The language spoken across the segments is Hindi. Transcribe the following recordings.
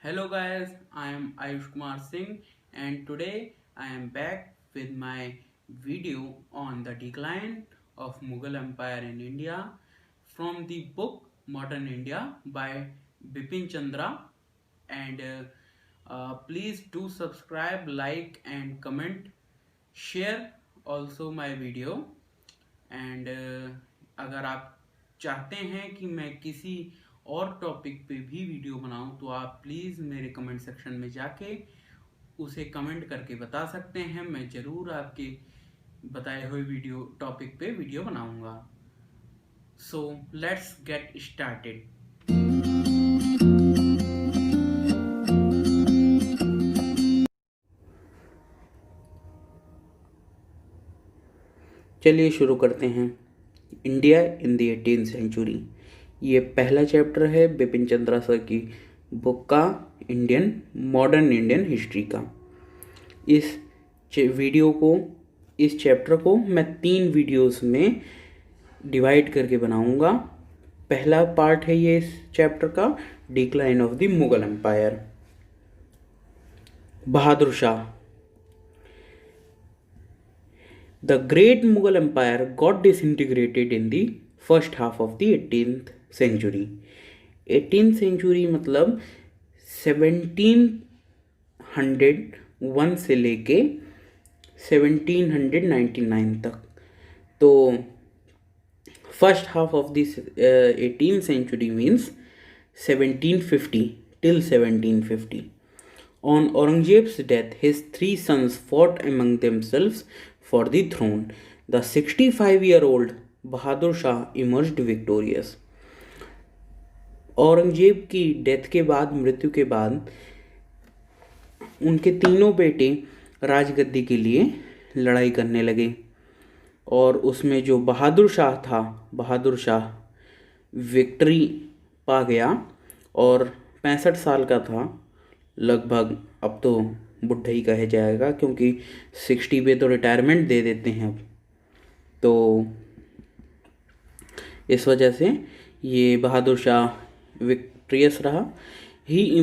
Hello guys, I am Ayush Kumar Singh and today I am back with my video on the decline of Mughal Empire in India from the book Modern India by Bipin Chandra and please do subscribe, like and comment, share also my video and अगर आप चाहते हैं कि मैं किसी और टॉपिक पे भी वीडियो बनाऊं तो आप प्लीज़ मेरे कमेंट सेक्शन में जाके उसे कमेंट करके बता सकते हैं। मैं ज़रूर आपके बताए हुए वीडियो टॉपिक पे वीडियो बनाऊंगा। So let's get started. चलिए शुरू करते हैं। India in the 18th century, ये पहला चैप्टर है बिपिन चंद्रा सर की बुक का, मॉडर्न इंडियन हिस्ट्री का। इस चैप्टर को मैं 3 वीडियोस में डिवाइड करके बनाऊंगा। पहला पार्ट है ये इस चैप्टर का, decline of the Mughal empire. Bahadur Shah. The great Mughal Empire got disintegrated in the first half of the 18th century. 18th century मतलब 1701 से लेके 1799 तक। तो first half of this 18th century means 1750 till 1750. On Aurangzeb's death, his 3 sons fought among themselves for the throne. The 65-year-old Bahadur Shah emerged victorious. Aurangzeb की डेथ के बाद, मृत्यु के बाद, उनके तीनों बेटे राजगद्दी के लिए लड़ाई करने लगे और उसमें जो बहादुर शाह था, बहादुर शाह विक्ट्री पा गया और 65 साल का था लगभग। अब तो बुढ़ा ही कहा जाएगा क्योंकि 60 पे तो रिटायरमेंट दे देते हैं अब। तो इस वजह से ये बहादुर शाह विक्ट्रियस रहा। He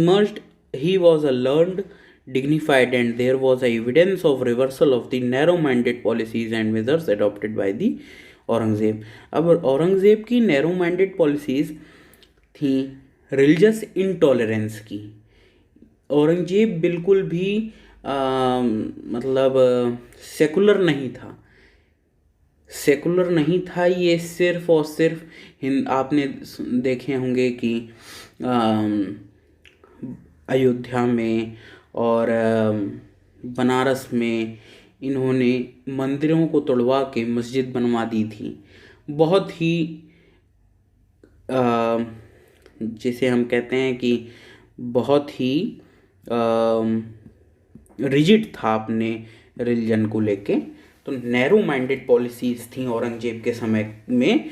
was a learned, dignified, and there was a evidence of reversal of the narrow-minded policies and measures adopted by the Aurangzeb. अब औरंगज़ेब की नैरो माइंडेड पॉलिसीज़ थी रिलीजियस इंटॉलरेंस की। औरंगजेब बिल्कुल भी मतलब सेकुलर नहीं था। ये सिर्फ और सिर्फ आपने देखे होंगे कि अयोध्या में और बनारस में इन्होंने मंदिरों को तोड़वा के मस्जिद बनवा दी थी। बहुत ही जिसे हम कहते हैं कि बहुत ही रिजिड था अपने रिलीजन को लेके। तो नैरो माइंडेड पॉलिसीज़ थी औरंगजेब के समय में।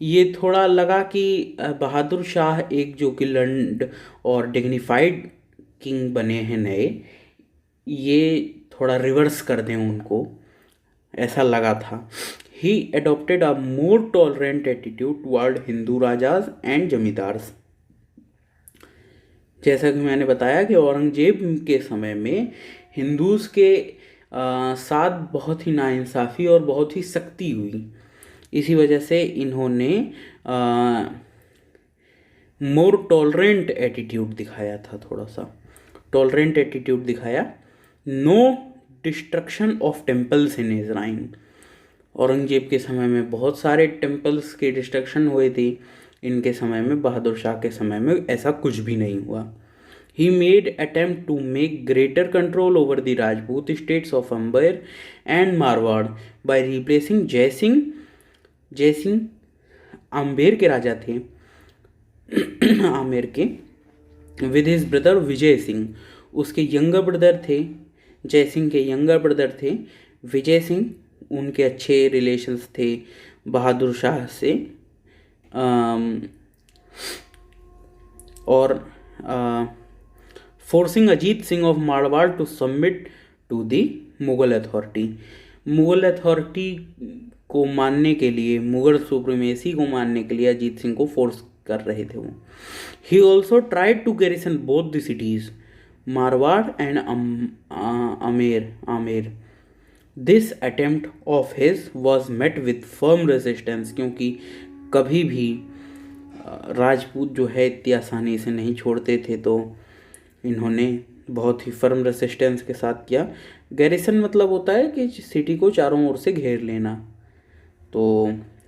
ये थोड़ा लगा कि बहादुर शाह एक जो कि लर्नड और डिग्निफाइड किंग बने हैं नए, ये थोड़ा रिवर्स कर दें उनको, ऐसा लगा था। He adopted a more tolerant attitude toward Hindu rajas and zamindars. जैसा कि मैंने बताया कि औरंगजेब के समय में हिंदूज़ के साथ बहुत ही नाइंसाफ़ी और बहुत ही सख्ती हुई। इसी वजह से इन्होंने मोर टॉलरेंट एटीट्यूड दिखाया था, थोड़ा सा टॉलरेंट एटीट्यूड दिखाया। No destruction of temples in Israel. Aurangzeb के समय में बहुत सारे टेम्पल्स के डिस्ट्रक्शन हुए थे। इनके समय में, बहादुर शाह के समय में ऐसा कुछ भी नहीं हुआ। He made attempt to make greater control over the Rajput states of Amber and Marwar by replacing जय सिंह आम्बेर के राजा थे आमेर के, with his brother Vijay Singh. उसके यंगर ब्रदर थे, जय सिंह के यंगर ब्रदर थे विजय सिंह। उनके अच्छे रिलेशंस थे बहादुर शाह से। और forcing Ajit Singh of Marwar to submit to the Mughal authority. Mughal authority को मानने के लिए, मुग़ल सुप्रीमेसी को मानने के लिए अजीत सिंह को फोर्स कर रहे थे वो। He also tried to garrison both the cities Marwar and Amer. This attempt of his was met with firm resistance, क्योंकि कभी भी राजपूत जो है इतनी आसानी से नहीं छोड़ते थे, तो इन्होंने बहुत ही फर्म रेसिस्टेंस के साथ किया। गैरिसन मतलब होता है कि सिटी को चारों ओर से घेर लेना। तो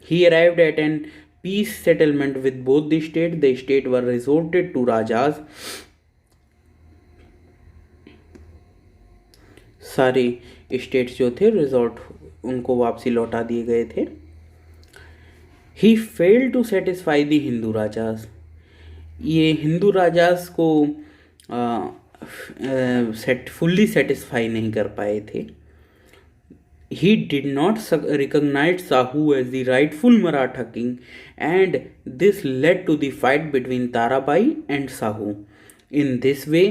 he arrived at an peace settlement with both the state were resorted to rajas. सारे स्टेट्स जो थे रिजॉर्ट उनको वापसी लौटा दिए गए थे। He failed to satisfy the Hindu rajas. ये हिंदू राजाज को फुल्ली सेटिस्फाई नहीं कर पाए थे। He did not recognise Sahu as the rightful Maratha king and this led to the fight between Tarabai and Sahu. In this way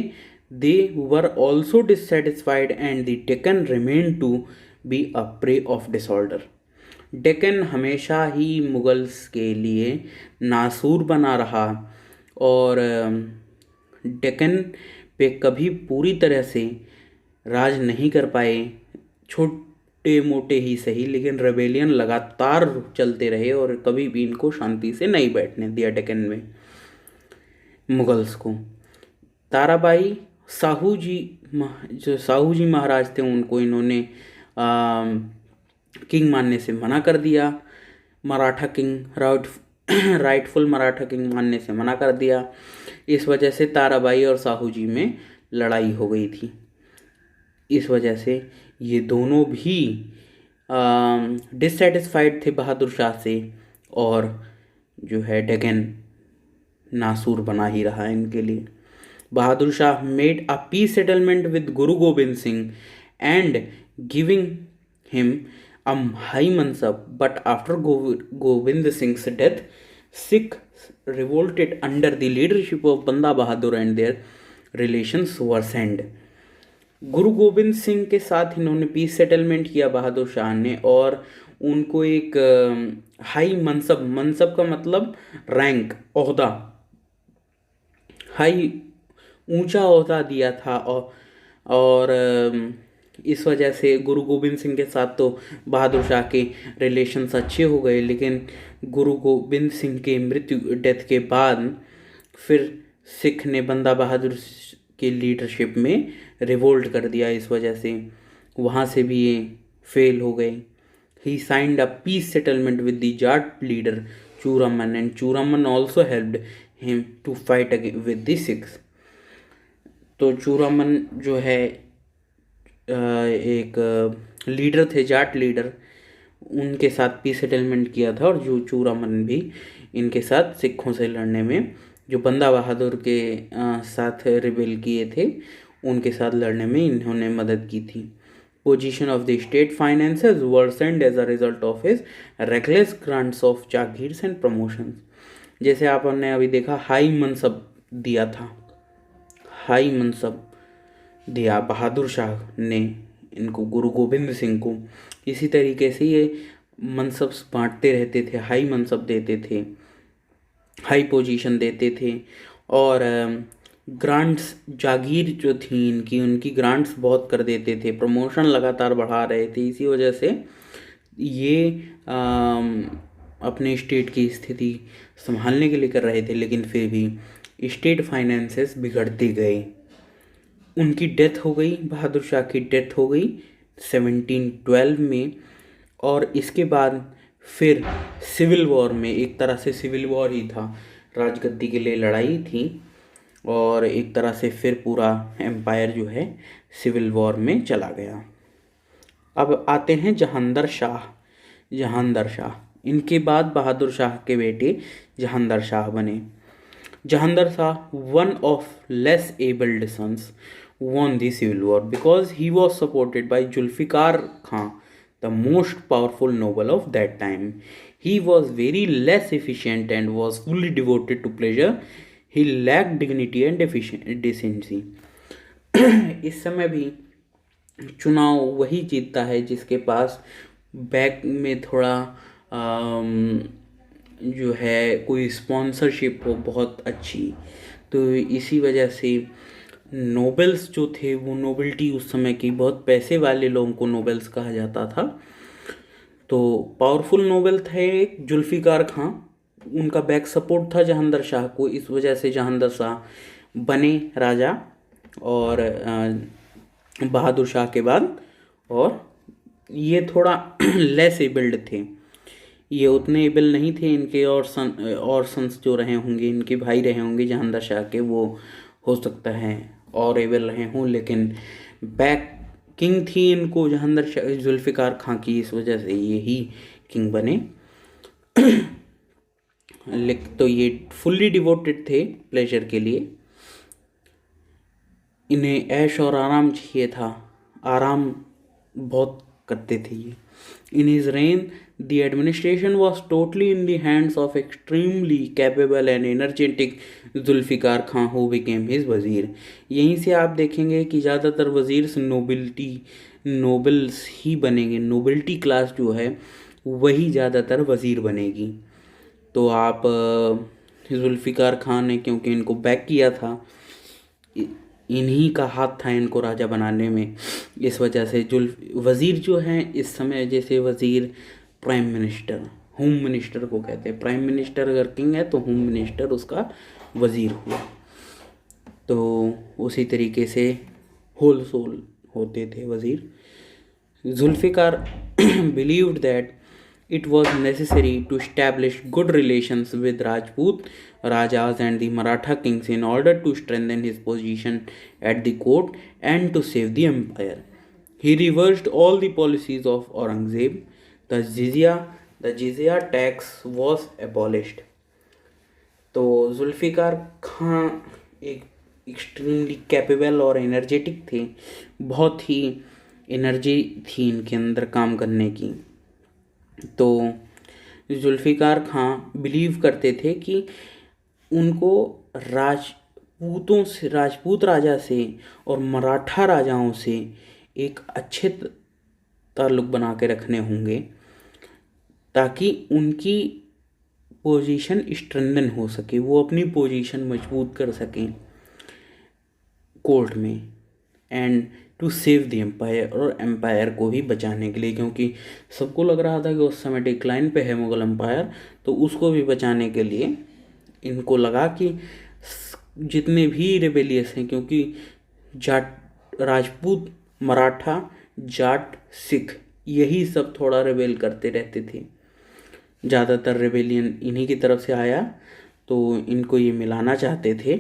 they were also dissatisfied and the Deccan remained to be a prey of disorder. Deccan हमेशा ही मुगल्स के लिए नासूर बना रहा और डेक्कन पे कभी पूरी तरह से राज नहीं कर पाए। छोटे मोटे ही सही, लेकिन रेबेलियन लगातार चलते रहे और कभी भी इनको शांति से नहीं बैठने दिया डेक्कन में मुगल्स को। ताराबाई साहू जी जो साहू जी महाराज थे उनको इन्होंने किंग मानने से मना कर दिया। Maratha king rightful Maratha king मानने से मना कर दिया। इस वजह से ताराबाई और साहू जी में लड़ाई हो गई थी। इस वजह से ये दोनों भी डिससेटिस्फाइड थे बहादुर शाह से, और जो है डेक्कन नासूर बना ही रहा इनके लिए। Bahadur Shah made a peace settlement with Guru Gobind Singh and giving him a high mansab, but after Gobind Singh's death, Sikh revolted under the leadership of Banda Bahadur and their relations worsened. गुरु गोबिंद सिंह के साथ इन्होंने पीस सेटलमेंट किया बहादुर शाह ने, और उनको एक हाई मनसब का मतलब रैंक, ओहदा, हाई ऊंचा ओहदा दिया था। और इस वजह से गुरु गोबिंद सिंह के साथ तो बहादुर शाह के रिलेशंस अच्छे हो गए, लेकिन गुरु गोबिंद सिंह के डेथ के बाद फिर सिख ने बंदा बहादुर के लीडरशिप में रिवोल्ट कर दिया। इस वजह से वहाँ से भी ये फेल हो गए। He signed a peace settlement with the Jat leader Churaman and Churaman also helped him to fight with the Sikhs. तो चूरामन जो है एक लीडर थे, जाट लीडर, उनके साथ पीस सेटलमेंट किया था, और जो चूरामन भी इनके साथ सिखों से लड़ने में, जो बंदा बहादुर के साथ रिबेल किए थे उनके साथ लड़ने में इन्होंने मदद की थी। Position of the state finances worsened as a result of his reckless grants of jagirs and promotions. जैसे आपने अभी देखा हाई मनसब दिया था, हाई मनसब दिया बहादुर शाह ने इनको, गुरु गोबिंद सिंह को। इसी तरीके से ये मनसब बांटते रहते थे, हाई मनसब देते थे, हाई पोजीशन देते थे, और ग्रांट्स, जागीर जो थी इनकी, उनकी ग्रांट्स बहुत कर देते थे, प्रमोशन लगातार बढ़ा रहे थे। इसी वजह से ये अपने स्टेट की स्थिति संभालने के लिए कर रहे थे, लेकिन फिर भी स्टेट फाइनेंसेस बिगड़ते गए। उनकी डेथ हो गई, बहादुर शाह की डेथ हो गई 1712 में, और इसके बाद फिर सिविल वॉर में, एक तरह से सिविल वॉर ही था, राजगद्दी के लिए लड़ाई थी, और एक तरह से फिर पूरा एम्पायर जो है सिविल वॉर में चला गया। अब आते हैं जहांदर शाह। इनके बाद बहादुर शाह के बेटे जहांदर शाह बने। Jahandar Shah, one of less abled sons, won the civil war because he was supported by Zulfikar Khan, the most powerful noble of that time. He was very less efficient and was fully devoted to pleasure. He lacked dignity and decency. इस समय भी चुनाव वही जीतता है जिसके पास बैक में थोड़ा जो है कोई स्पॉन्सरशिप हो बहुत अच्छी। तो इसी वजह से नोबेल्स जो थे वो नोबेल्टी उस समय की, बहुत पैसे वाले लोगों को नोबेल्स कहा जाता था। तो पावरफुल नोबेल थे एक जुल्फ़िकार खां, उनका बैक सपोर्ट था जहांगीर शाह को, इस वजह से जहांगीर शाह बने राजा और बहादुर शाह के बाद। और ये थोड़ा लेस एबल्ड थे, ये उतने एबल नहीं थे। इनके और सन्स जो रहे होंगे, इनके भाई रहे होंगे जहांगीर शाह के, वो हो सकता है और एबल रहे हों, लेकिन बैक किंग थी इनको जहांगीर शाह जुल्फ़िकार खां की, इस वजह से ये ही किंग बने। तो ये फुल्ली डिवोटेड थे प्लेजर के लिए, इन्हें ऐश और आराम चाहिए था, आराम बहुत करते थे ये। In his reign the administration was totally in the hands of extremely capable and energetic Zulfiqar Khan who became his wazir. यहीं से आप देखेंगे कि ज़्यादातर वज़ीर नोबल्स ही बनेंगे, नोबल्टी क्लास जो है वही ज़्यादातर वज़ीर बनेगी। तो आप जुल्फ़िकार खान ने क्योंकि इनको बैक किया था, इन्हीं का हाथ था इनको राजा बनाने में, इस वजह से वज़ीर जो हैं इस समय, जैसे वज़ीर प्राइम मिनिस्टर, होम मिनिस्टर को कहते हैं। प्राइम मिनिस्टर अगर किंग है तो होम मिनिस्टर उसका वज़ीर हुआ। तो उसी तरीके से होल सोल होते थे वज़ीर। Zulfiqar believed that it was necessary to establish good relations with Rajput Rajas and the Maratha kings in order to strengthen his position at the court and to save the empire. He reversed all the policies of Aurangzeb. The jizya tax was abolished. तो जुल्फ़िकार खां एक एक्सट्रीमली कैपेबल और एनर्जेटिक थे, बहुत ही एनर्जी थी इनके अंदर काम करने की। तो जुल्फ़िकार खां बिलीव करते थे कि उनको राजपूत राजा से और मराठा राजाओं से एक अच्छे ताल्लुक़ बना के रखने होंगे, ताकि उनकी पोजीशन स्ट्रेंथन हो सके, वो अपनी पोजीशन मजबूत कर सकें कोर्ट में, and to save the empire, और एम्पायर को ही बचाने के लिए, क्योंकि सबको लग रहा था कि उस समय डिक्लाइन पे है मुग़ल एम्पायर, तो उसको भी बचाने के लिए इनको लगा कि जितने भी रिबेलियस हैं, क्योंकि जाट, राजपूत, मराठा, जाट, सिख, यही सब थोड़ा रिबेल करते रहते थे, ज़्यादातर रिबेलियन इन्हीं की तरफ से आया, तो इनको ये मिलाना चाहते थे।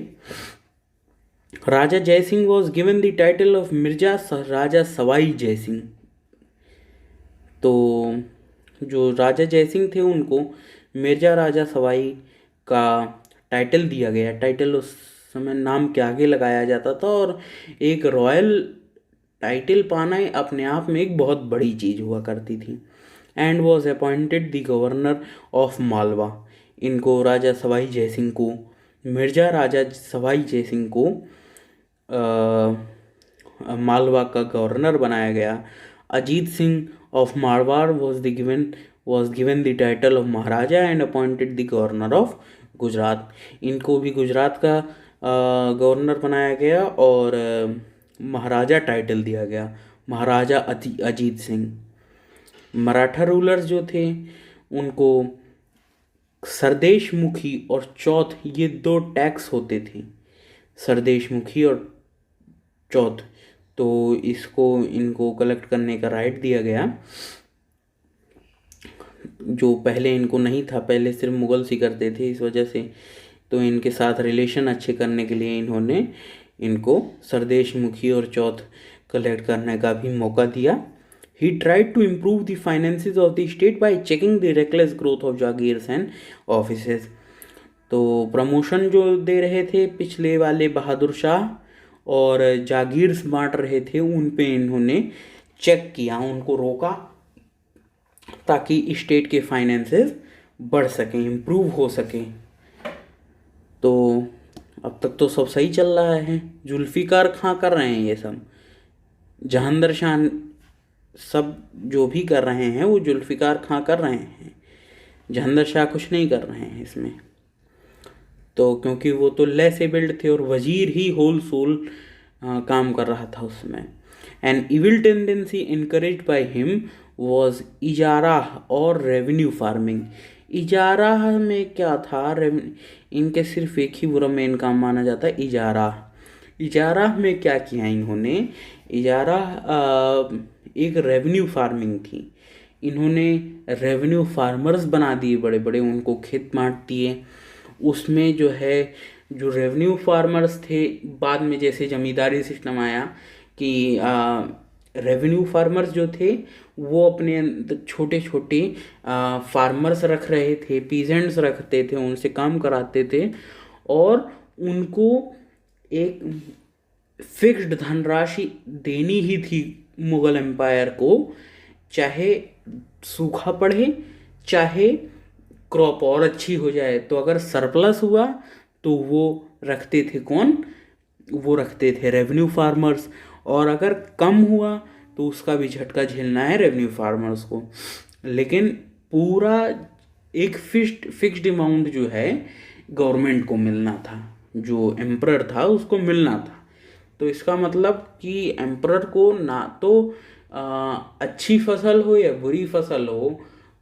Raja Jaisingh was given the title of Mirza Raja Sawai Jaisingh. तो जो राजा जयसिंह थे उनको मिर्जा राजा सवाई का टाइटल दिया गया। टाइटल उस समय नाम के आगे लगाया जाता था, और एक रॉयल टाइटल पाना अपने आप में एक बहुत बड़ी चीज़ हुआ करती थी। And was appointed the governor of Malwa. इनको राजा सवाई जयसिंह को, मिर्जा राजा सवाई जयसिंह को मालवा का गवर्नर बनाया गया। Ajit Singh of Marwar was given the title of Maharaja and appointed the governor of Gujarat. इनको भी गुजरात का गवर्नर बनाया गया और महाराजा टाइटल दिया गया, महाराजा अजीत सिंह। मराठा रूलर्स जो थे उनको सरदेशमुखी और चौथ, ये दो टैक्स होते थे, सरदेशमुखी और चौथ, तो इनको कलेक्ट करने का राइट दिया गया, जो पहले इनको नहीं था, पहले सिर्फ मुगल्स ही करते थे, इस वजह से। तो इनके साथ रिलेशन अच्छे करने के लिए इन्होंने इनको सरदेशमुखी और चौथ कलेक्ट करने का भी मौका दिया। He tried to improve the finances of the state by checking the reckless growth of jagirs and offices. तो प्रमोशन जो दे रहे थे पिछले वाले बहादुर शाह और जागीर्स बांट रहे थे, उन पे इन्होंने चेक किया, उनको रोका, ताकि स्टेट के फाइनेंसेस बढ़ सकें, इम्प्रूव हो सकें। तो अब तक तो सब सही चल रहा है, जुल्फ़िकार खां कर रहे हैं ये सब, जहांगीर शाह सब जो भी कर रहे हैं वो जुल्फ़िकार खां कर रहे हैं। जहांदर शाह कुछ नहीं कर रहे हैं इसमें, तो क्योंकि वो तो लेस एबल्ड थे और वजीर ही होल सोल काम कर रहा था उसमें। An evil tendency encourage by him was ijara और रेवेन्यू फार्मिंग। इजारा में क्या था, इनके सिर्फ एक ही बुरा मेन काम माना जाता है, इजारा। इजारा में क्या किया इन्होंने, इजारा एक रेवेन्यू फार्मिंग थी। इन्होंने रेवेन्यू फार्मर्स बना दिए बड़े बड़े, उनको खेत बांट दिए। उसमें जो है जो रेवेन्यू फार्मर्स थे, बाद में जैसे जमींदारी सिस्टम आया कि रेवेन्यू फार्मर्स जो थे वो अपने छोटे छोटे फार्मर्स रख रहे थे, पीजेंट्स रखते थे, उनसे काम कराते थे और उनको एक फिक्स्ड धनराशि देनी ही थी मुग़ल एम्पायर को, चाहे सूखा पड़े चाहे क्रॉप और अच्छी हो जाए। तो अगर सरप्लस हुआ तो वो रखते थे कौन, वो रखते थे रेवेन्यू फार्मर्स, और अगर कम हुआ तो उसका भी झटका झेलना है रेवेन्यू फार्मर्स को। लेकिन पूरा एक फिक्स्ड अमाउंट जो है गवर्नमेंट को मिलना था, जो एम्परर था उसको मिलना था। तो इसका मतलब कि एम्परर को ना तो अच्छी फसल हो या बुरी फसल हो,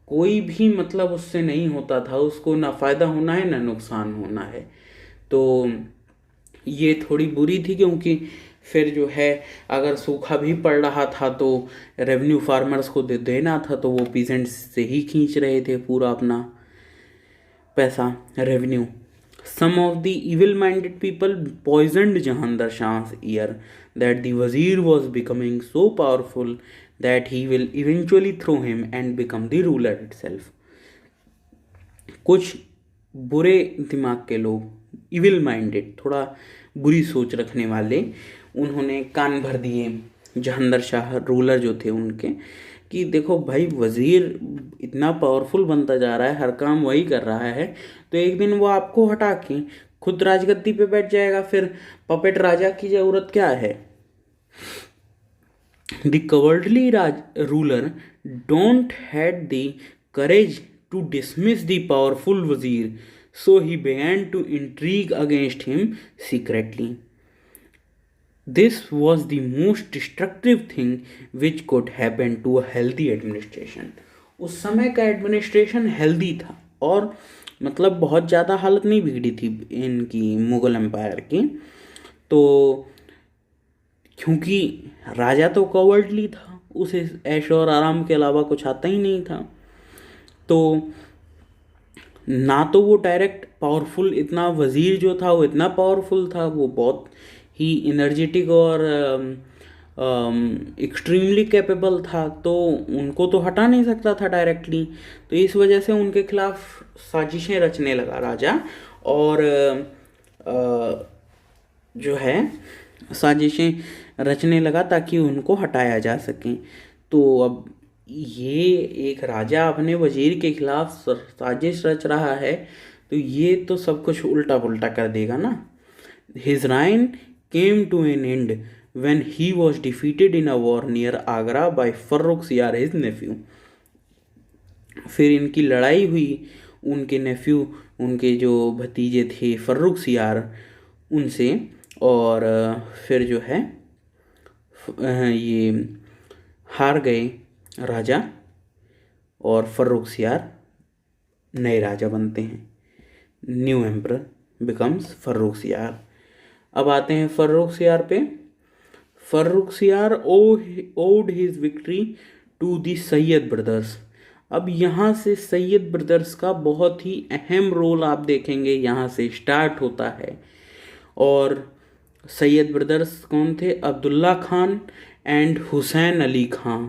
कोई भी मतलब उससे नहीं होता था, उसको ना फ़ायदा होना है ना नुकसान होना है। तो ये थोड़ी बुरी थी, क्योंकि फिर जो है अगर सूखा भी पड़ रहा था तो रेवेन्यू फार्मर्स को देना था, तो वो पीजेंट्स से ही खींच रहे थे पूरा अपना पैसा, revenue. Some of the evil-minded people poisoned Jahandar Shah's ear that the wazir was becoming so powerful that he will eventually throw him and become the ruler itself. कुछ बुरे दिमाग के लोग, इविल माइंडेड, थोड़ा बुरी सोच रखने वाले, उन्होंने कान भर दिए जहांदर शाह रूलर जो थे उनके, कि देखो भाई वज़ीर इतना पावरफुल बनता जा रहा है, हर काम वही कर रहा है, तो एक दिन वो आपको हटा के खुद राजगद्दी पे बैठ जाएगा, फिर पपेट राजा की ज़रूरत क्या है। The cowardly ruler don't had the courage to dismiss the powerful wazir, so he began to intrigue against him secretly. This was the most destructive thing which could happen to a healthy administration. उस समय का एडमिनिस्ट्रेशन हेल्दी था और मतलब बहुत ज़्यादा हालत नहीं बिगड़ी थी इनकी मुग़ल एम्पायर की। तो क्योंकि राजा तो कवर्डली था, उसे ऐश और आराम के अलावा कुछ आता ही नहीं था, तो ना तो वो डायरेक्ट पावरफुल, इतना वज़ीर जो था वो इतना पावरफुल था, वो बहुत ही एनर्जेटिक और एक्सट्रीमली कैपेबल था, तो उनको तो हटा नहीं सकता था डायरेक्टली। तो इस वजह से उनके खिलाफ साजिशें रचने लगा राजा, और जो है साजिशें रचने लगा ताकि उनको हटाया जा सके। तो अब ये एक राजा अपने वजीर के खिलाफ साजिश रच रहा है, तो ये तो सब कुछ उल्टा पुल्टा कर देगा ना। His reign came to an end when he was defeated in a war near Agra by Farrukhsiyar his nephew. फिर इनकी लड़ाई हुई उनके नेफ्यू, उनके जो भतीजे थे फर्रुखसियार, उनसे, और फिर जो है ये हार गए राजा, और फर्रुखसियार नए राजा बनते हैं। New emperor becomes Farrukhsiyar. अब आते हैं फर्रुखसियार पे। Farrukhsiyar owed his victory to the Sayyid brothers. अब यहाँ से सैयद ब्रदर्स का बहुत ही अहम रोल आप देखेंगे, यहाँ से स्टार्ट होता है। और सैयद ब्रदर्स कौन थे? अब्दुल्ला खान एंड हुसैन अली खां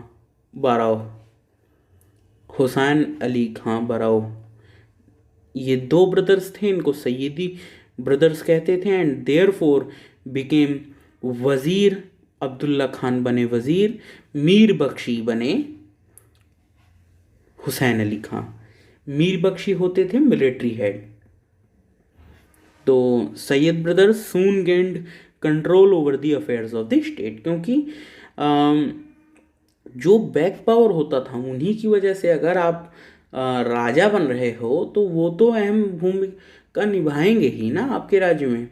बाराव। हुसैन अली खां बाराव, ये दो ब्रदर्स थे, इनको सैयदी ब्रदर्स कहते थे। एंड देयरफॉर बिकेम वज़ीर, अब्दुल्ला खान बने वज़ीर, मीर बख्शी बने हुसैन अली खां। मीर बख्शी होते थे मिलिट्री हेड। तो Sayyid brothers soon gained control over the affairs of the state, क्योंकि जो बैक पावर होता था उन्हीं की वजह से, अगर आप राजा बन रहे हो तो वो तो अहम भूमिका निभाएंगे ही ना आपके राज्य में।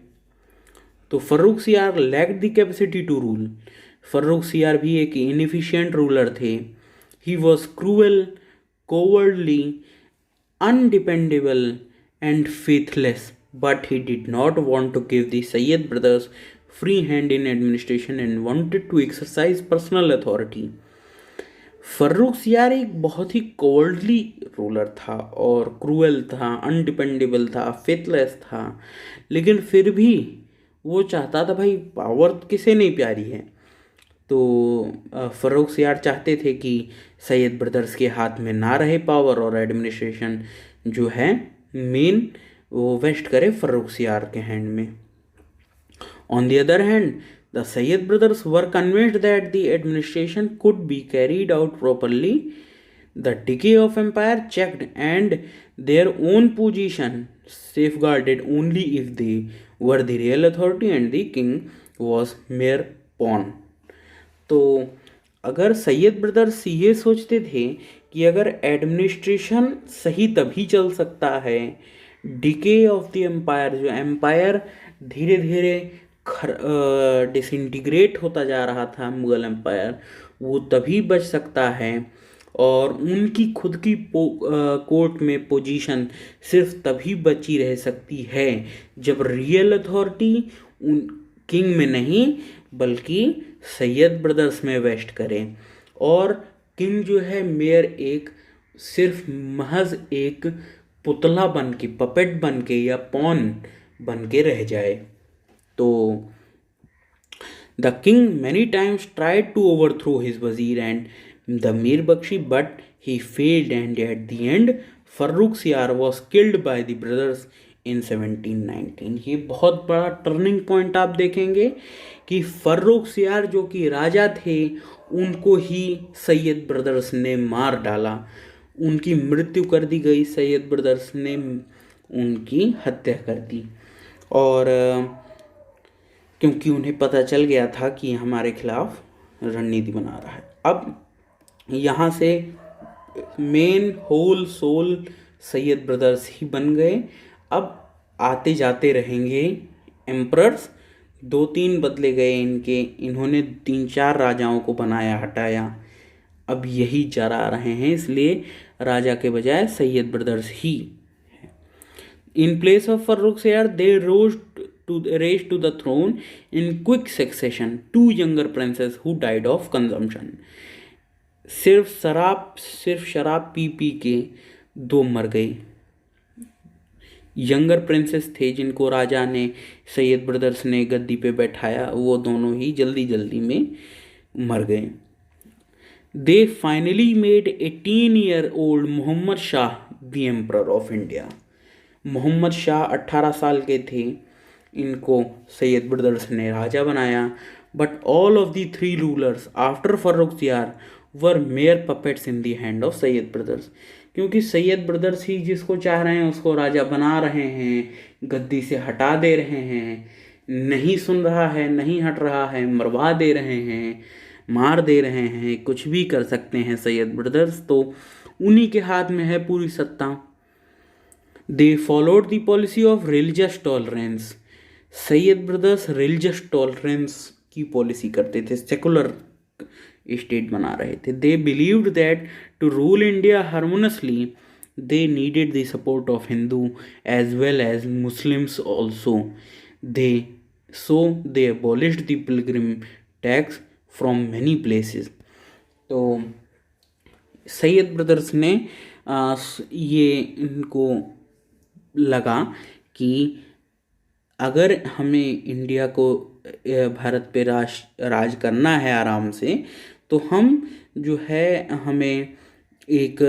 तो Farrukh Siyar lacked the capacity to rule. Farrukh Siyar भी एक इनएफिशिएंट रूलर थे। He was cruel, cowardly, undependable and faithless, but he did not want to give the Sayyid brothers free hand in administration and wanted to exercise personal authority. Farrukh सियार एक बहुत ही कोवर्डली रूलर था और क्रूअल था, अनडिपेंडेबल था, फेथलेस था, लेकिन फिर भी वो चाहता था भाई पावर किसे नहीं प्यारी है। तो फर्रुख सियार चाहते थे कि सैयद ब्रदर्स के हाथ में ना रहे पावर और एडमिनिस्ट्रेशन जो है मेन वो वेस्ट करे फर्रुख सियार के हैंड में। On the other hand the Sayyid brothers were convinced that the administration could be carried out properly, the decay of empire checked and their own position safeguarded only if they were the real authority and the king was mere pawn। तो अगर सैयद ब्रदर्स ये सोचते थे कि अगर एडमिनिस्ट्रेशन सही तभी चल सकता है, डिके ऑफ द एम्पायर, जो एम्पायर धीरे धीरे डिसइंटीग्रेट होता जा रहा था मुगल एम्पायर, वो तभी बच सकता है, और उनकी खुद की कोर्ट में पोजीशन सिर्फ तभी बची रह सकती है जब रियल अथॉरिटी उन किंग में नहीं बल्कि सैयद ब्रदर्स में वेस्ट करें, और किंग जो है मेयर एक सिर्फ महज एक पुतला बन के, पपेट बन के या पॉन बन के रह जाए। तो the king many times tried to overthrow his wazir and the Mir Bakhshi, but he failed and at the end Farrukh Siyar was killed by the brothers in 1719। ये बहुत बड़ा टर्निंग पॉइंट आप देखेंगे कि फर्रुख सियार जो कि राजा थे उनको ही सैयद ब्रदर्स ने मार डाला, उनकी मृत्यु कर दी गई, सैयद ब्रदर्स ने उनकी हत्या कर दी। और क्योंकि उन्हें पता चल गया था कि हमारे खिलाफ रणनीति बना रहा है। अब यहाँ से main whole sole Sayyid brothers ही बन गए। अब आते जाते रहेंगे एम्परर्स, 2-3 बदले गए इनके, इन्होंने 3-4 राजाओं को बनाया हटाया, अब यही चला रहे हैं, इसलिए राजा के बजाय सैयद ब्रदर्स ही है। इन प्लेस ऑफ फर्रुख सियार दे raised to the throne in quick succession 2 younger princes who died of consumption। सिर्फ शराब पी पी के 2 मर गए। यंगर प्रिंसेस थे जिनको राजा ने, सैयद ब्रदर्स ने गद्दी पे बैठाया, वो दोनों ही जल्दी जल्दी में मर गए। They finally made 18-year-old Mohammad Shah the emperor of India. Mohammad Shah 18 साल के थे, इनको सैयद ब्रदर्स ने राजा बनाया। But all of the 3 rulers after Farrukh Siyar were mere puppets in the hand of Sayyid brothers, क्योंकि सैयद ब्रदर्स ही जिसको चाह रहे हैं उसको राजा बना रहे हैं, गद्दी से हटा दे रहे हैं, नहीं सुन रहा है, नहीं हट रहा है, मरवा दे रहे हैं, मार दे रहे हैं, कुछ भी कर सकते हैं सैयद ब्रदर्स, तो उन्हीं के हाथ में है पूरी सत्ता। They followed the policy of religious tolerance. Sayyid brothers religious tolerance की पॉलिसी करते थे, सेकुलर स्टेट बना रहे थे। They believed that to rule India harmoniously they needed the support of Hindu as well as Muslims also. They abolished the pilgrim tax from many places. तो सैयद ब्रदर्स ने ये इनको लगा कि अगर हमें इंडिया को, भारत पे राज करना है आराम से, तो हम जो है हमें एक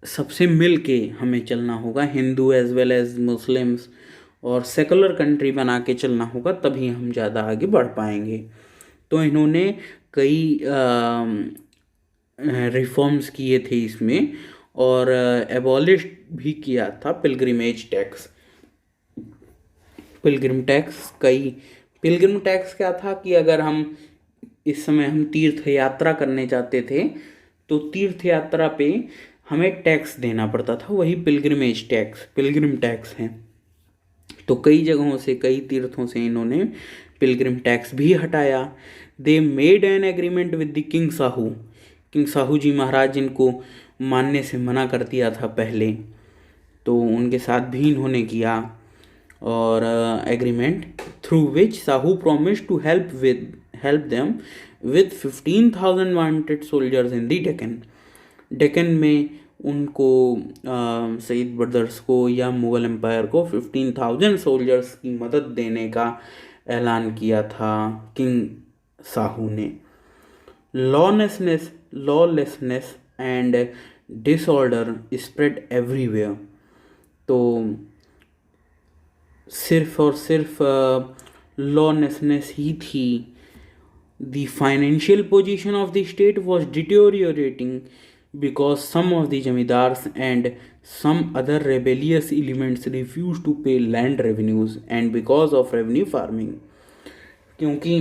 सबसे मिल के हमें चलना होगा, Hindu as well as Muslims, और सेकुलर कंट्री बना के चलना होगा, तभी हम ज़्यादा आगे बढ़ पाएंगे। तो इन्होंने कई रिफॉर्म्स किए थे इसमें, और एबॉलिश भी किया था पिलग्रिमेज टैक्स। पिलग्रिम टैक्स क्या था कि अगर हम इस समय हम तीर्थ यात्रा करने जाते थे तो तीर्थ यात्रा पे हमें टैक्स देना पड़ता था, वही पिलग्रिमेज टैक्स, पिलग्रिम टैक्स है। तो कई जगहों से, कई तीर्थों से इन्होंने पिलग्रिम टैक्स भी हटाया। They made an agreement with the king Shahu, king Shahu ji Maharaj जिनको मानने से मना कर दिया था पहले, तो उनके साथ भी इन्होंने किया और agreement through which Sahu promise to help them with 15,000 wanted soldiers in the Deccan. Deccan में उनको सईद ब्रदर्स को या मुग़ल एम्पायर को 15,000 सोल्जर्स की मदद देने का ऐलान किया था किंग साहू ने। Lawlessness and disorder spread everywhere. तो सिर्फ और सिर्फ लॉलेसनेस ही थी। The financial position of the state was deteriorating because some of the jamidars and some other rebellious elements refused to pay land revenues and because of revenue farming। क्योंकि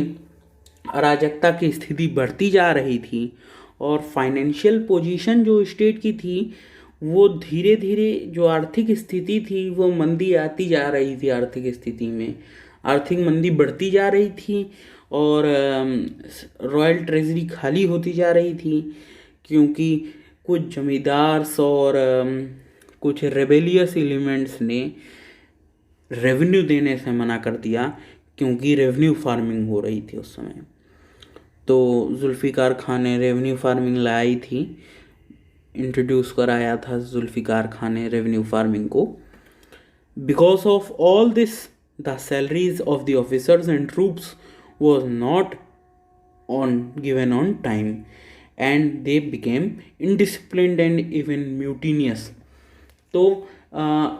अराजकता की स्थिति बढ़ती जा रही थी और फाइनेंशियल पोजीशन जो स्टेट की थी वो धीरे धीरे, जो आर्थिक स्थिति थी वो मंदी आती जा रही थी, आर्थिक स्थिति में आर्थिक मंदी बढ़ती जा रही थी और रॉयल ट्रेजरी खाली होती जा रही थी क्योंकि कुछ जमींदार्स और कुछ रेबेलियस एलिमेंट्स ने रेवेन्यू देने से मना कर दिया क्योंकि रेवेन्यू फार्मिंग हो रही थी उस समय। तो जुल्फ़िकार खान ने रेवेन्यू फार्मिंग लाई थी, इंट्रोड्यूस कराया था जुल्फ़िकार खान ने रेवेन्यू फार्मिंग को। Because of all this the salaries of the officers and troops was not given on time and they became indisciplined and even mutinous। तो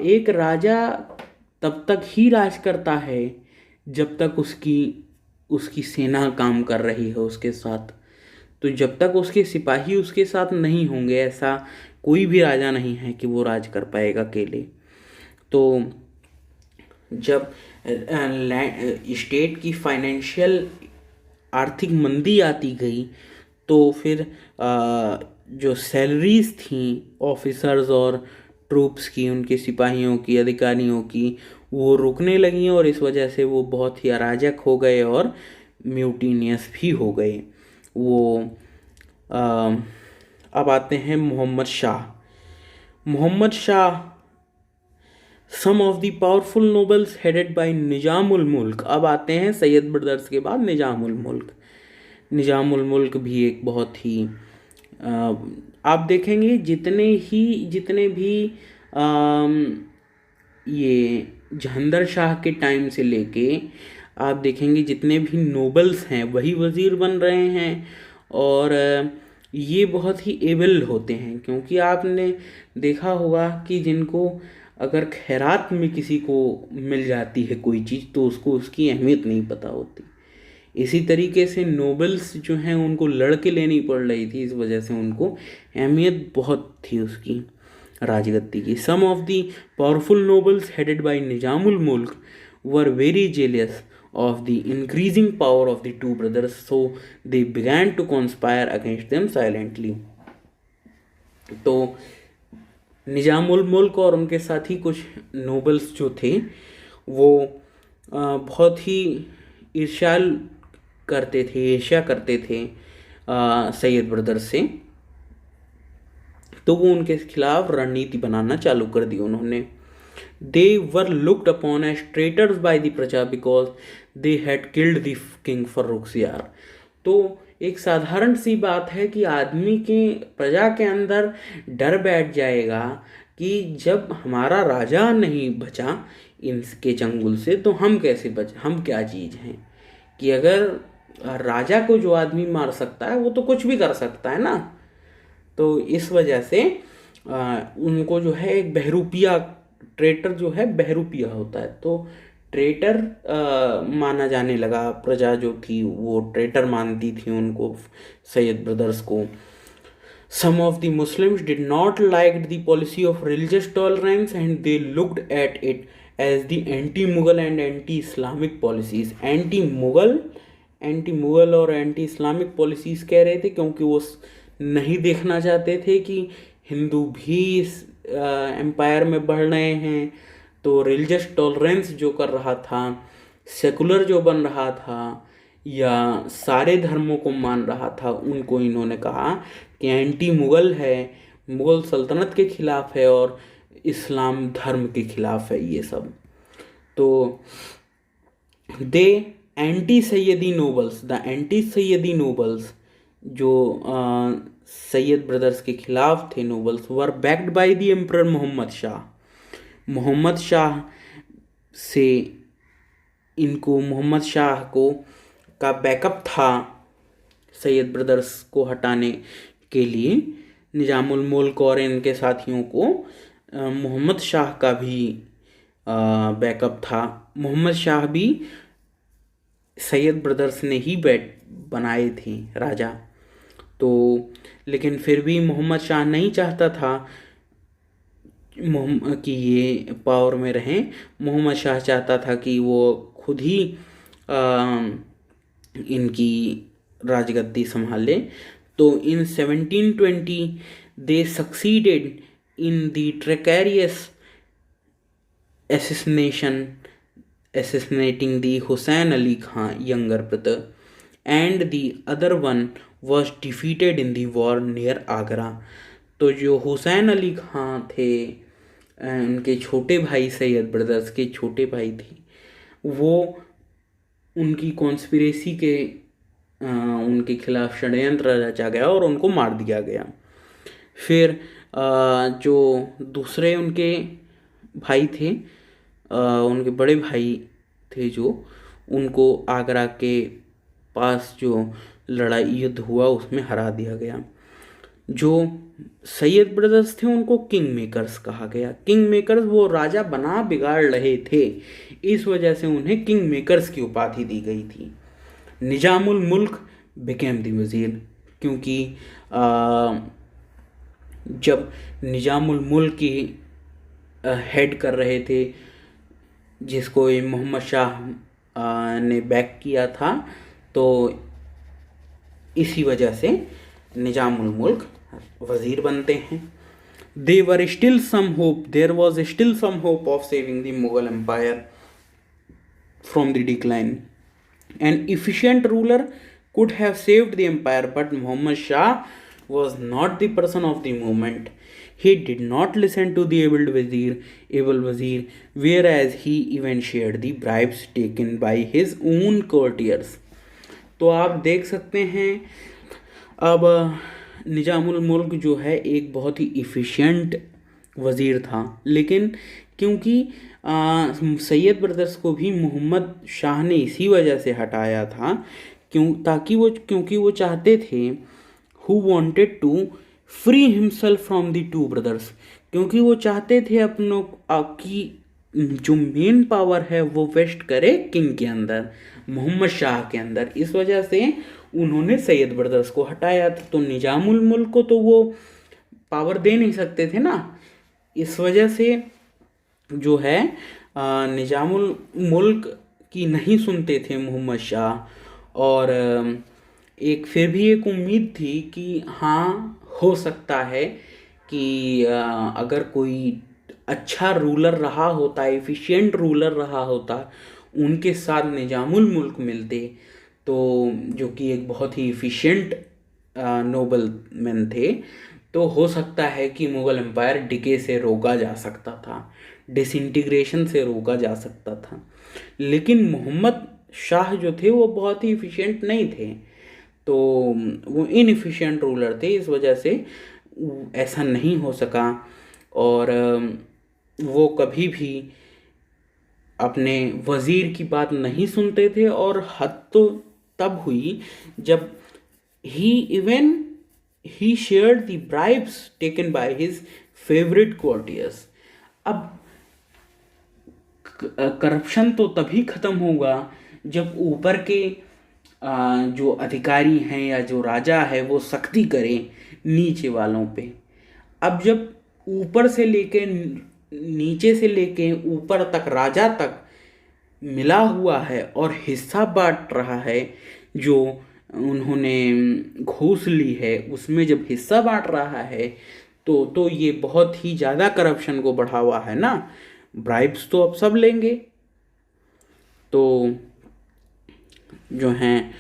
एक राजा तब तक ही राज करता है जब तक उसकी सेना काम कर रही है उसके साथ। तो जब तक उसके सिपाही उसके साथ नहीं होंगे, ऐसा कोई भी राजा नहीं है कि वो राज कर पाएगा अकेले। तो जब स्टेट की फाइनेंशियल आर्थिक मंदी आती गई तो फिर जो सैलरीज थी ऑफिसर्स और ट्रूप्स की, उनके सिपाहियों की, अधिकारियों की, वो रुकने लगी और इस वजह से वो बहुत ही अराजक हो गए और म्यूटिनियस भी हो गए वो। अब आते हैं Mohammad Shah, some of the powerful nobles headed by Nizamul Mulk. अब आते हैं सैयद ब्रदर्स के बाद निजामुल मुल्क भी एक बहुत ही आप देखेंगे जितने भी ये जहांगीर शाह के टाइम से लेके आप देखेंगे जितने भी नोबल्स हैं वही वज़ीर बन रहे हैं और ये बहुत ही एबल होते हैं क्योंकि आपने देखा होगा कि जिनको अगर खैरात में किसी को मिल जाती है कोई चीज़ तो उसको उसकी अहमियत नहीं पता होती। इसी तरीके से नोबल्स जो हैं उनको लड़के लेनी पड़ रही थी, इस वजह से उनको अहमियत बहुत थी उसकी राजगद्दी की। Some of the powerful nobles headed by Nizamul Mulk were very jealous of the increasing power of the two brothers, so they began to conspire against them silently। तो निजामुल मुल्क और उनके साथ ही कुछ नोबल्स जो थे वो बहुत ही ईर्ष्या करते थे सैयद ब्रदर्स से, तो वो उनके खिलाफ रणनीति बनाना चालू कर दी उन्होंने। They were looked upon as traitors by the प्रजा because they had killed the king Farrukhsiyar. तो एक साधारण सी बात है कि आदमी के प्रजा के अंदर डर बैठ जाएगा कि जब हमारा राजा नहीं बचा इनके चंगुल से तो हम कैसे बचे, हम क्या चीज़ हैं कि अगर राजा को जो आदमी मार सकता है वो तो कुछ भी कर सकता है ना। तो इस वजह से उनको जो है एक बहरूपिया, ट्रेटर जो है बहरूपिया होता है, तो ट्रेटर माना जाने लगा। प्रजा जो थी वो ट्रेटर मानती थी उनको, सैयद ब्रदर्स को। Some of the Muslims did not like the policy of religious tolerance and they looked at it as the anti Mughal and anti Islamic policies. Anti Mughal और एंटी इस्लामिक पॉलिसीज कह रहे थे क्योंकि वो नहीं देखना चाहते थे कि हिंदू भी इस एम्पायर में बढ़ रहे हैं, तो रिलीजियस टॉलरेंस जो कर रहा था, सेकुलर जो बन रहा था, या सारे धर्मों को मान रहा था, उनको इन्होंने कहा कि एंटी मुगल है, मुगल सल्तनत के खिलाफ है और इस्लाम धर्म के खिलाफ है ये सब। तो they anti Sayyidi nobles, the anti Sayyidi nobles, जो सैयद ब्रदर्स के खिलाफ थे nobles, were backed by the emperor Mohammad Shah. Mohammad Shah से इनको, मोहम्मद शाह को का बैकअप था सैयद ब्रदर्स को हटाने के लिए। निजामुल मुल्क और इनके साथियों को मोहम्मद शाह का भी बैकअप था। मोहम्मद शाह भी सैयद ब्रदर्स ने ही बनाए थे राजा। तो लेकिन फिर भी मोहम्मद शाह नहीं चाहता था कि ये पावर में रहें। मोहम्मद शाह चाहता था कि वो खुद ही इनकी राजगद्दी संभाले। तो in 1720 they succeeded in the treacherous assassinating the Hussain Ali Khan younger brother, and the other one was defeated in the war near Agra। तो जो हुसैन अली खां थे, उनके छोटे भाई, सैयद ब्रदर्स के छोटे भाई थे, वो उनकी कॉन्स्पिरेसी के उनके खिलाफ षड्यंत्र रचा गया और उनको मार दिया गया। फिर जो दूसरे उनके भाई थे, उनके बड़े भाई थे, जो उनको आगरा के पास जो लड़ाई युद्ध हुआ उसमें हरा दिया गया। जो सैयद ब्रदर्स थे उनको किंग मेकर्स कहा गया। किंग मेकर्स, वो राजा बना बिगाड़ रहे थे, इस वजह से उन्हें किंग मेकर्स की उपाधि दी गई थी। निजामुल मुल्क बिकेम द वज़ीर, क्योंकि जब निजामुल मुल्क की हेड कर रहे थे, जिसको मोहम्मद शाह ने बैक किया था, तो इसी वजह से निजामुल मुल्क वज़ीर बनते हैं। There was still some hope of saving the Mughal empire from the decline. An efficient ruler could have saved the empire, but Muhammad Shah was not the person of the moment. He did not listen to the able wazir, whereas he even shared the bribes taken by his own courtiers। तो आप देख सकते हैं, अब निजामुल मुल्क जो है एक बहुत ही इफ़िशिएंट वज़ीर था, लेकिन क्योंकि सैयद ब्रदर्स को भी मोहम्मद शाह ने इसी वजह से हटाया था, क्योंकि वो चाहते थे, who wanted to free himself from the two brothers, क्योंकि वो चाहते थे अपनों की जो मेन पावर है वो वेस्ट करे किंग के अंदर, मोहम्मद शाह के अंदर। इस वजह से उन्होंने सैयद ब्रदर्स को हटाया था। तो निजामुल मुल्क को तो वो पावर दे नहीं सकते थे ना, इस वजह से जो है निजामुल मुल्क की नहीं सुनते थे मोहम्मद शाह। और फिर भी एक उम्मीद थी कि हाँ, हो सकता है कि अगर कोई अच्छा रूलर रहा होता, एफिशिएंट रूलर रहा होता, उनके साथ निजामुल मुल्क मिलते, तो जो कि एक बहुत ही एफिशिएंट नोबल मैन थे, तो हो सकता है कि मुग़ल एम्पायर डिके से रोका जा सकता था, डिसइंटीग्रेशन से रोका जा सकता था। लेकिन मोहम्मद शाह जो थे वो बहुत ही एफिशिएंट नहीं थे, तो वो इनएफिशिएंट रूलर थे, इस वजह से ऐसा नहीं हो सका। और वो कभी भी अपने वज़ीर की बात नहीं सुनते थे, और हद तो तब हुई जब he shared the bribes taken by his favorite courtiers। अब करप्शन तो तभी ख़त्म होगा जब ऊपर के जो अधिकारी हैं या जो राजा है वो सख्ती करे नीचे वालों पे। अब जब ऊपर से लेके नीचे से लेके ऊपर तक राजा तक मिला हुआ है और हिस्सा बांट रहा है, जो उन्होंने घूस ली है उसमें जब हिस्सा बांट रहा है, तो ये बहुत ही ज़्यादा करप्शन को बढ़ावा है ना, ब्राइब्स तो अब सब लेंगे। तो जो हैं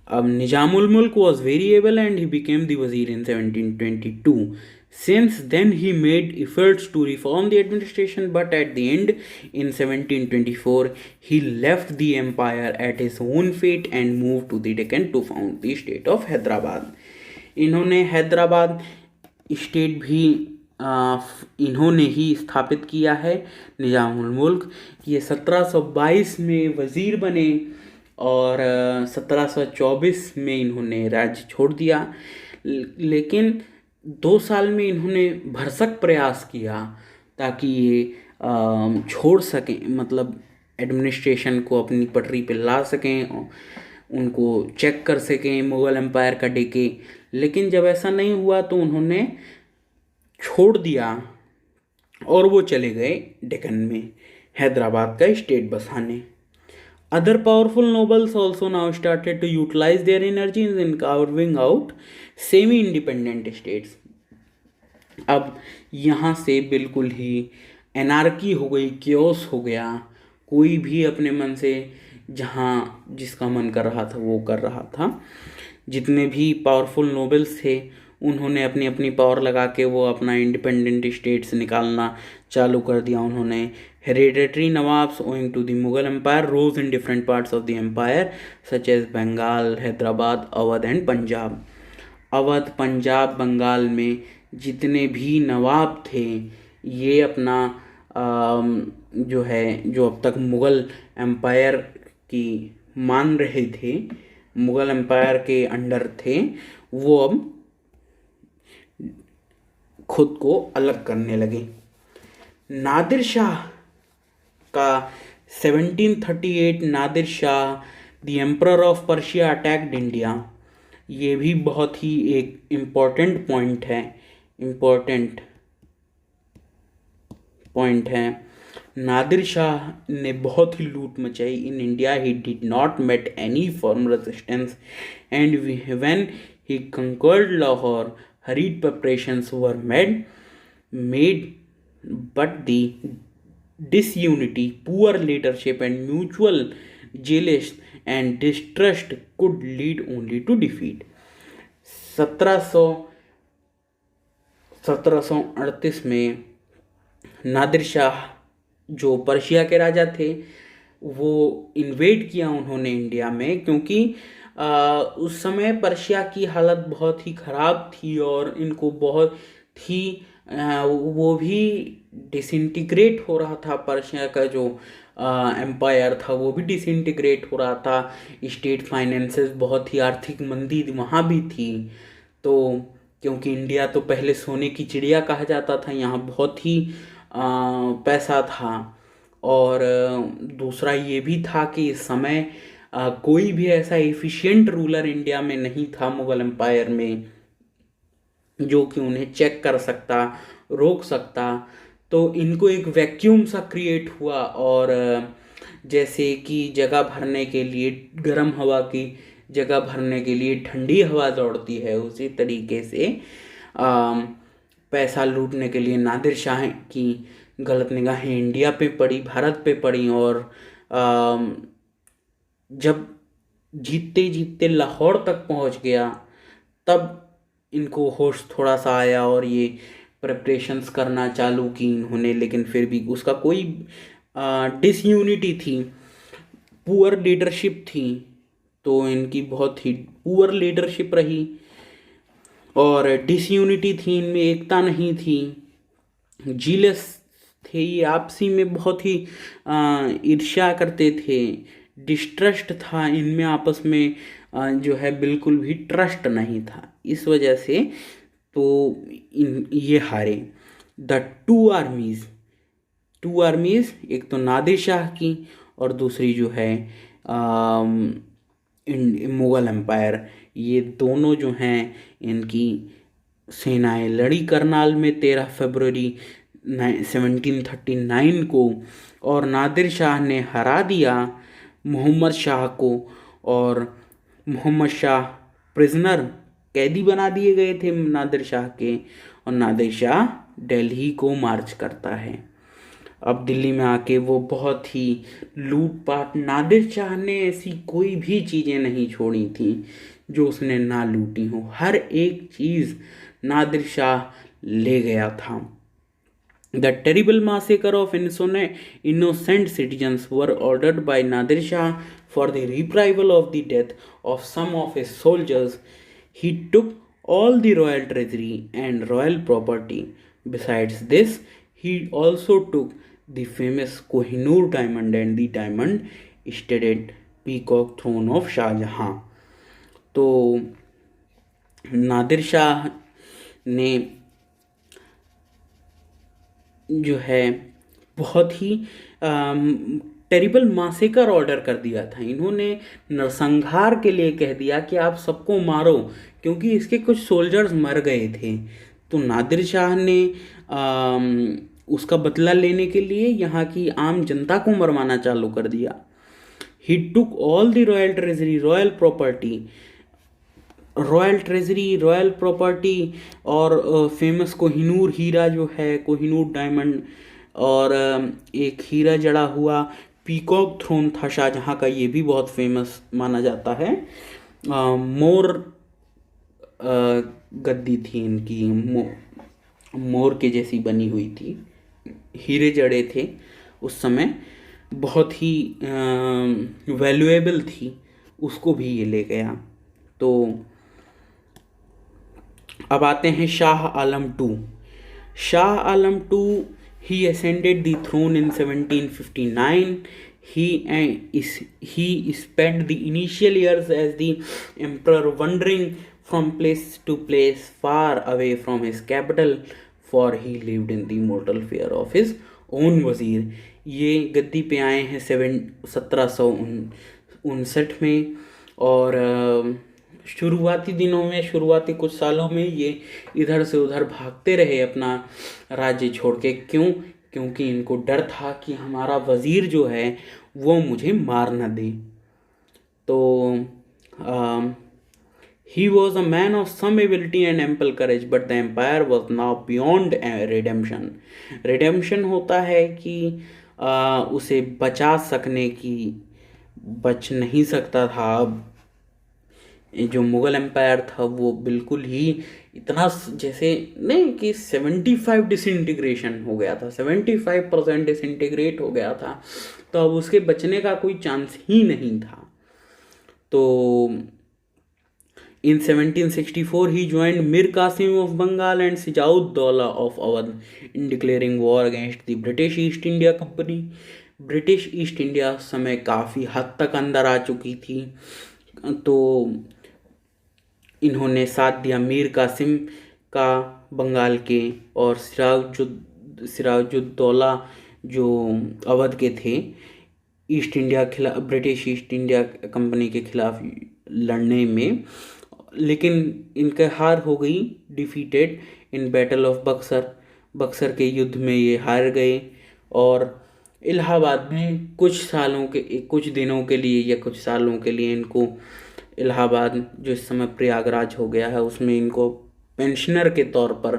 अब निजामुल मुल्क was very able and he became the वजीर इन 1722. Since then he made efforts to reform the administration, but at the end, in 1724, he left the empire at his own fate and moved to the Deccan to found the state of Hyderabad. इन्होंने हैदराबाद स्टेट भी इन्होंने ही स्थापित किया है, निजामुल मुल्क। ये 1722 में वज़ीर बने और 1724 में इन्होंने राज्य छोड़ दिया, लेकिन 2 साल में इन्होंने भरसक प्रयास किया ताकि ये छोड़ सकें, मतलब एडमिनिस्ट्रेशन को अपनी पटरी पे ला सकें, उनको चेक कर सकें मुग़ल एम्पायर का डेके। लेकिन जब ऐसा नहीं हुआ तो उन्होंने छोड़ दिया और वो चले गए डेक्कन में हैदराबाद का स्टेट बसाने। Other powerful nobles also now started to utilize their energies in carving out semi-independent states. अब यहाँ से बिल्कुल ही एनार्की हो गई, क्योस हो गया, कोई भी अपने मन से जहाँ जिसका मन कर रहा था वो कर रहा था। जितने भी पावरफुल नोबल्स थे उन्होंने अपनी अपनी पावर लगा के वो अपना इंडिपेंडेंट स्टेट्स निकालना चालू कर दिया। उन्होंने hereditary nawabs owing to the Mughal empire rose in different parts of the empire such as Bengal, Hyderabad, Awadh and Punjab. Awadh, Punjab, Bengal में जितने भी नवाब थे ये अपना जो है, जो अब तक मुग़ल एम्पायर की मान रहे थे, मुग़ल एम्पायर के अंडर थे, वो अब खुद को अलग करने लगे। नादिर शाह का 1738 Nadir Shah the emperor of Persia attacked India, ये भी बहुत ही एक इम्पोर्टेंट पॉइंट है। नादिर शाह ने बहुत ही लूट मचाई in India. He did not met any firm resistance and when he conquered Lahore hurried preparations were made, but the disunity, poor leadership and mutual jealousy and distrust could lead only to defeat. 1738 में नादिर शाह जो पर्शिया के राजा थे वो इन्वेड किया उन्होंने इंडिया में, क्योंकि उस समय पर्शिया की हालत बहुत ही ख़राब थी और इनको बहुत ही वो भी डिसइंटीग्रेट हो रहा था। पर्शिया का जो एम्पायर था वो भी डिसइंटीग्रेट हो रहा था। स्टेट फाइनेंसेस बहुत ही आर्थिक मंदी वहाँ भी थी। तो क्योंकि इंडिया तो पहले सोने की चिड़िया कहा जाता था, यहाँ बहुत ही पैसा था। और दूसरा ये भी था कि इस समय कोई भी ऐसा एफिशिएंट रूलर इंडिया में नहीं था मुग़ल एम्पायर में जो कि उन्हें चेक कर सकता, रोक सकता। तो इनको एक वैक्यूम सा क्रिएट हुआ और जैसे कि जगह भरने के लिए गर्म हवा की जगह भरने के लिए ठंडी हवा दौड़ती है, उसी तरीके से पैसा लूटने के लिए नादिर शाह की गलत निगाहें इंडिया पे पड़ी, भारत पे पड़ी। और जब जीतते जीतते लाहौर तक पहुंच गया तब इनको होश थोड़ा सा आया और ये प्रिपरेशंस करना चालू की इन्होंने। लेकिन फिर भी उसका कोई डिसयूनिटी थी, पुअर लीडरशिप थी, तो इनकी बहुत ही पुअर लीडरशिप रही और डिसयूनिटी थी, इनमें एकता नहीं थी, जीलस थे, ये आपसी में बहुत ही ईर्ष्या करते थे, डिस्ट्रस्ट था इनमें, आपस में जो है बिल्कुल भी ट्रस्ट नहीं था। इस वजह से तो ये हारे। द टू आर्मीज़, एक तो नादिर शाह की और दूसरी जो है मुग़ल एम्पायर, ये दोनों जो हैं इनकी सेनाएं लड़ी करनाल में 13 फरवरी 1739 को, और नादिर शाह ने हरा दिया मोहम्मद शाह को और मोहम्मद शाह प्रिजनर कैदी बना दिए गए थे नादिर शाह के, और नादिर शाह दिल्ली को मार्च करता है। अब दिल्ली में आके वो बहुत ही लूटपाट, नादिर शाह ने ऐसी कोई भी चीज़ें नहीं छोड़ी थी जो उसने ना लूटी हो, हर एक चीज़ नादिर शाह ले गया था। The terrible massacre of innocent citizens were ordered by Nadir Shah for the reprisal of the death of some of his soldiers. He took all the royal treasury and royal property. Besides this, he also took the famous Kohinoor diamond and the diamond studded peacock throne of Shah Jahan. तो नादिर शाह ने जो है बहुत ही टेरिबल मासेकर ऑर्डर कर दिया था। इन्होंने नरसंहार के लिए कह दिया कि आप सबको मारो, क्योंकि इसके कुछ सोल्जर्स मर गए थे। तो नादिर शाह ने उसका बदला लेने के लिए यहाँ की आम जनता को मरवाना चालू कर दिया। He took all the royal treasury, royal property, royal property और फेमस कोहिनूर हीरा जो है, कोहिनूर डायमंड, और एक हीरा जड़ा हुआ पीकॉक थ्रोन था शाहजहाँ का, ये भी बहुत फेमस माना जाता है। मोर गद्दी थी इनकी, मोर के जैसी बनी हुई थी, हीरे जड़े थे उस समय, बहुत ही वैल्यूएबल थी, उसको भी ये ले गया। तो अब आते हैं Shah Alam two. Shah Alam two, he ascended the throne in 1759. He spent the initial years as the emperor wandering from place to place far away from his capital, for he lived in the mortal fear of his own वज़ीर। ये गद्दी पे आए हैं 1759 में, और शुरुआती दिनों में, शुरुआती कुछ सालों में ये इधर से उधर भागते रहे अपना राज्य छोड़ के। क्यों? क्योंकि इनको डर था कि हमारा वज़ीर जो है वो मुझे मार न दे। तो he was a man of some ability and ample courage, but the empire was now beyond redemption. redemption होता है कि उसे बचा सकने की, बच नहीं सकता था। अब जो मुग़ल एम्पायर था वो बिल्कुल ही इतना, जैसे नहीं कि 75 डिसइंटीग्रेशन हो गया था, 75% डिसइंटीग्रेट हो गया था, तो अब उसके बचने का कोई चांस ही नहीं था। तो in 1764 he joined Mir Qasim of Bengal and Sijaud-Dowla of Awadh in declaring war against the British East India Company. British east India समय काफ़ी हद तक अंदर आ चुकी थी, तो इन्होंने साथ दिया मीर कासिम का बंगाल के, और सिराजुद्दौला जो अवध के थे, ईस्ट इंडिया खिलाफ, ब्रिटिश ईस्ट इंडिया कंपनी के खिलाफ लड़ने में, लेकिन इनके हार हो गई, defeated in battle of Buxar. Buxar के युद्ध में ये हार गए, और इलाहाबाद में कुछ दिनों के लिए या कुछ सालों के लिए इनको इलाहाबाद, जो इस समय प्रयागराज हो गया है, उसमें इनको पेंशनर के तौर पर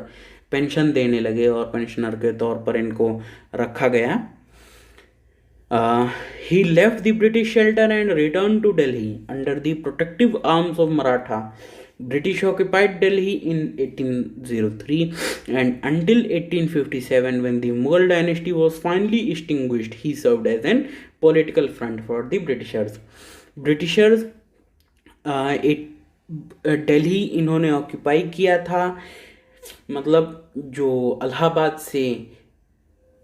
पेंशन देने लगे, और पेंशनर के तौर पर इनको रखा गया। He left the British shelter and returned to Delhi under the protective arms of Maratha. British occupied Delhi in 1803 and until 1857, when the Mughal dynasty was finally extinguished, he served as an political front for the Britishers. Delhi इन्होंने ऑक्यूपाई किया था, मतलब जो इलाहाबाद से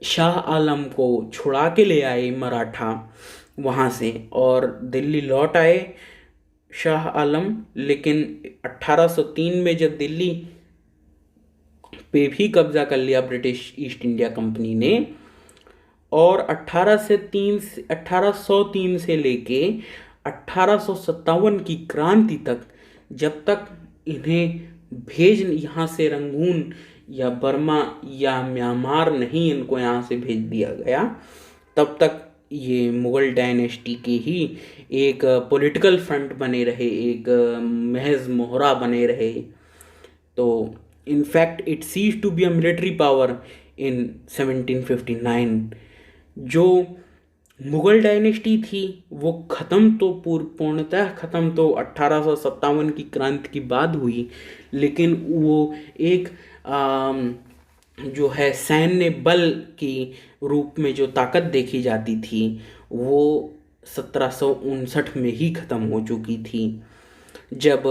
शाह आलम को छुड़ा के ले आए मराठा वहाँ से, और दिल्ली लौट आए शाह आलम। लेकिन 1803 में जब दिल्ली पे भी कब्जा कर लिया ब्रिटिश ईस्ट इंडिया कंपनी ने, और 1803 से लेके 1857 की क्रांति तक, जब तक इन्हें यहाँ से रंगून या बर्मा या म्यांमार नहीं इनको यहाँ से भेज दिया गया, तब तक ये मुग़ल डायनेस्टी के ही एक पॉलिटिकल फ्रंट बने रहे, एक महज मोहरा बने रहे। तो in fact it ceased to be a military power in 1759। जो मुग़ल डायनेस्टी थी वो ख़त्म तो पूर्णतः ख़त्म तो 1857 की क्रांति के बाद हुई, लेकिन वो एक जो है सैन्य बल की रूप में जो ताकत देखी जाती थी वो 1759 में ही ख़त्म हो चुकी थी, जब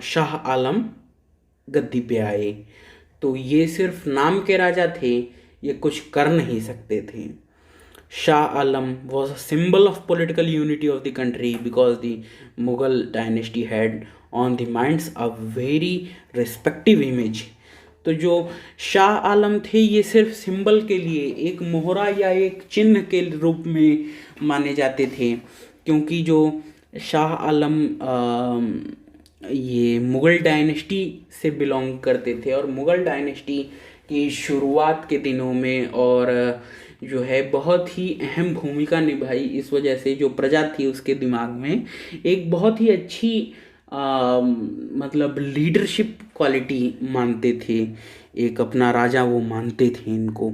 शाह आलम गद्दी पे आए। तो ये सिर्फ नाम के राजा थे, ये कुछ कर नहीं सकते थे। Shah Alam was a symbol of political unity of the country because the Mughal dynasty had on the minds a very respective image। तो जो शाह आलम थे ये सिर्फ सिंबल के लिए, एक मोहरा या एक चिन्ह के रूप में माने जाते थे, क्योंकि जो शाह आलम ये मुग़ल डायनेस्टी से बिलोंग करते थे और मुग़ल डायनेस्टी की शुरुआत के दिनों में और जो है बहुत ही अहम भूमिका निभाई। इस वजह से जो प्रजा थी उसके दिमाग में एक बहुत ही अच्छी मतलब लीडरशिप क्वालिटी मानते थे, एक अपना राजा वो मानते थे इनको।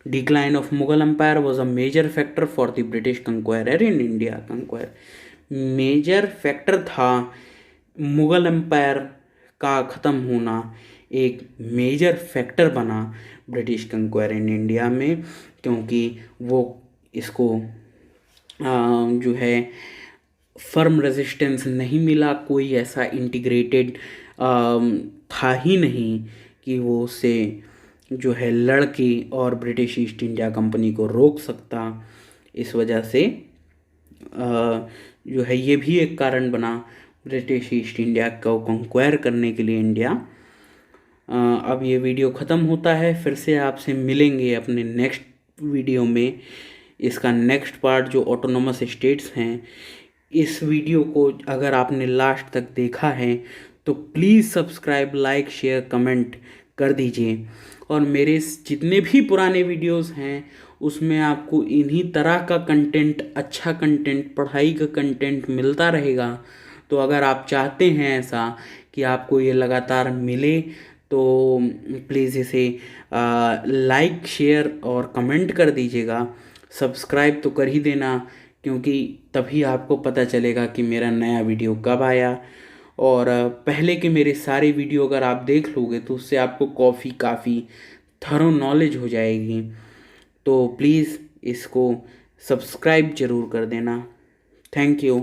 Decline of Mughal empire was a major factor for the British conqueror in India. Major factor था मुग़ल एम्पायर का ख़त्म होना, एक मेजर फैक्टर बना ब्रिटिश कंक्वायर इन इंडिया में, क्योंकि वो इसको जो है फर्म रेजिस्टेंस नहीं मिला, कोई ऐसा इंटीग्रेटेड था ही नहीं कि वो उसे जो है लड़के और ब्रिटिश ईस्ट इंडिया कंपनी को रोक सकता। इस वजह से जो है ये भी एक कारण बना ब्रिटिश ईस्ट इंडिया को कंक्वायर करने के लिए इंडिया। अब ये वीडियो ख़त्म होता है, फिर से आपसे मिलेंगे अपने नेक्स्ट वीडियो में। इसका नेक्स्ट पार्ट जो ऑटोनोमस स्टेट्स हैं, इस वीडियो को अगर आपने लास्ट तक देखा है तो please subscribe, like, share, comment कर दीजिए। और मेरे जितने भी पुराने वीडियोस हैं उसमें आपको इन्हीं तरह का कंटेंट, अच्छा कंटेंट, पढ़ाई का कंटेंट मिलता रहेगा। तो अगर आप चाहते हैं ऐसा कि आपको ये लगातार मिले तो प्लीज़ इसे लाइक, शेयर और कमेंट कर दीजिएगा। सब्सक्राइब तो कर ही देना, क्योंकि तभी आपको पता चलेगा कि मेरा नया वीडियो कब आया। और पहले के मेरे सारे वीडियो अगर आप देख लोगे तो उससे आपको काफ़ी थरो नॉलेज हो जाएगी। तो प्लीज़ इसको सब्सक्राइब ज़रूर कर देना। Thank you.